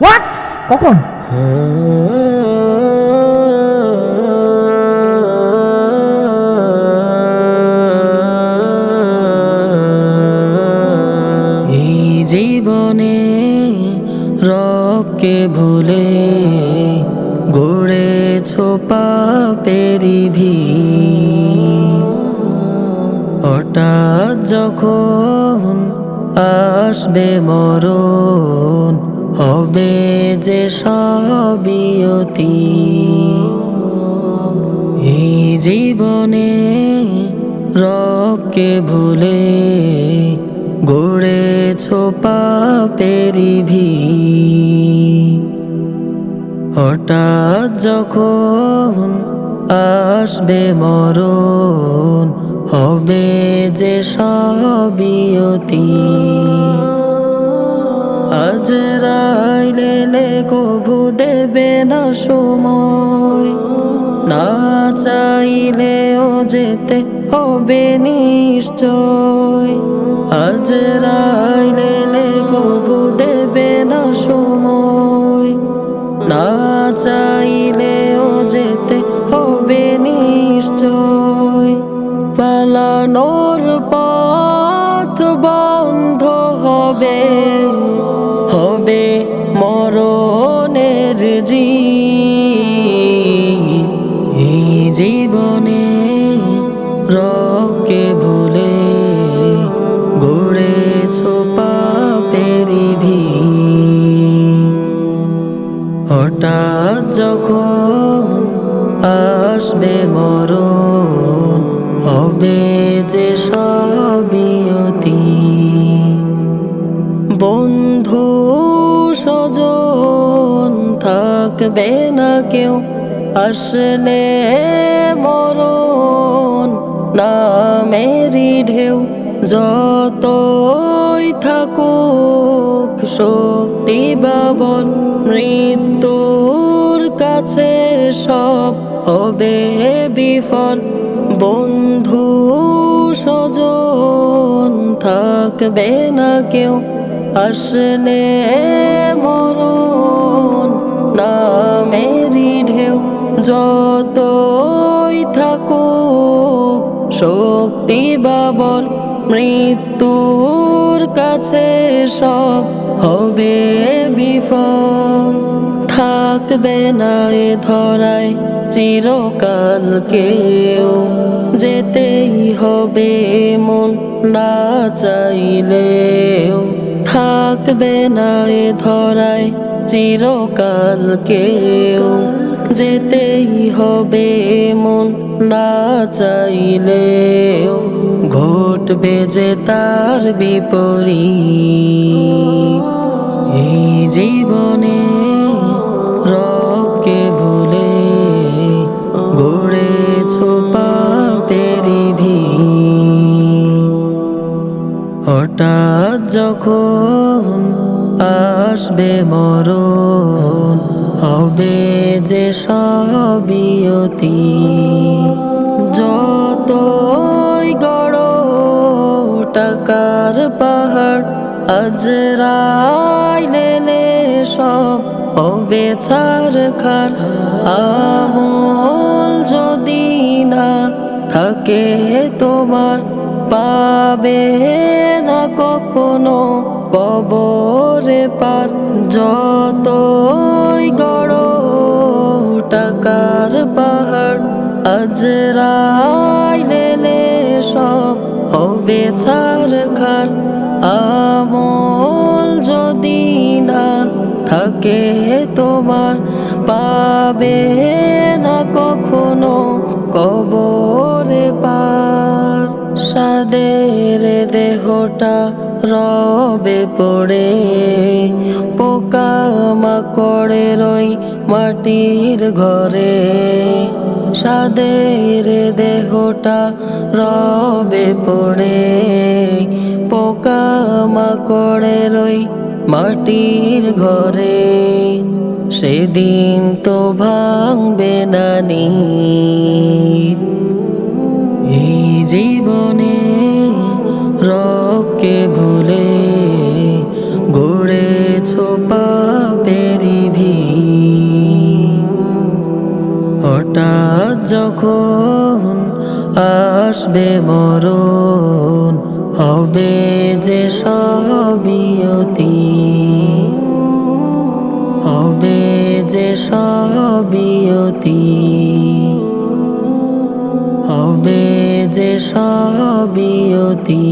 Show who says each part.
Speaker 1: What? কখন?
Speaker 2: এই জীবনে রবকে ভুলে গড়েছ পাপেরি ভিড়। হঠাৎ যখন আসবে মরণ, হবে যে সবিয়তি। এই জীবনে রবকে ভুলে গড়েছ পাপেরি ভিড়। হঠাৎ যখন আসবে মরণ, হবে যে সবিয়তি। আজরাইলে কভু দেবে না সময়, না চাইলেও যেতে হবে নিশ্চয়। আজরাইলে কভু দেবে না সময়, না চাইলেও যেতে হবে নিশ্চয়। পালানোর পথ বন্ধ হবে, হবে মরণের জিদ। এই জীবনে রবকে ভুলে গড়েছ পাপেরি ভিড়। হঠাৎ যখন আসবে মরণ, হবে যে সবিয়তি। বন্ধু স্বজন থাকবে না কেউ, আসলে মরণ নামেরই ঢেউ। যতই থাকুক শক্তি বা বল, মৃত্যুর কাছে সব হবে বিফল। বন্ধু স্বজন থাকবে না কেউ, আসলে মরণ নামেরই ঢেউ। যতই থাকুক শক্তি বা বল, মৃত্যুর কাছে সব হবে বিফল। থাকবে না এ ধরায় চিরকাল কেউ, যেতেই হবে মন না চাইলেও। থাকবে না এ ধরায় চিরকাল কেউ, যেতেই হবে মন না চাইলেও। ঘটবে যে তার বিপরীত। এই জীবনে রবকে ভুলে গড়েছ পাপেরি ভিড়। হঠাৎ যখন আসবে মরণ, হবে যে সবিয়তি। যতই গড় টাকার পাহাড়, আজরাইলে সব হবে ছারখার। আমল যদি না থাকে তোমার, পাবে না কখনো কবরে পার। যতই গড় টাকার পাহাড়, আজরাইলে সব হবে ছারখার। আমল যদি না থাকে তোমার, পাবে না কখনো কবরে পার। সাদের দেহটা রবে পড়ে, পোকামাকড়ের ওই মাটির ঘরে। সাদের দেহটা রবে পড়ে, পোকামাকড়ের ওই মাটির ঘরে। সেদিন তো ভাঙবে না নিদ। এই জীবনে রবকে ভুলে গড়েছ পাপের আসবে মরণ, হবে যে সবিয়তি, হবে যে সবিয়তি, হবে যে সবিয়তি।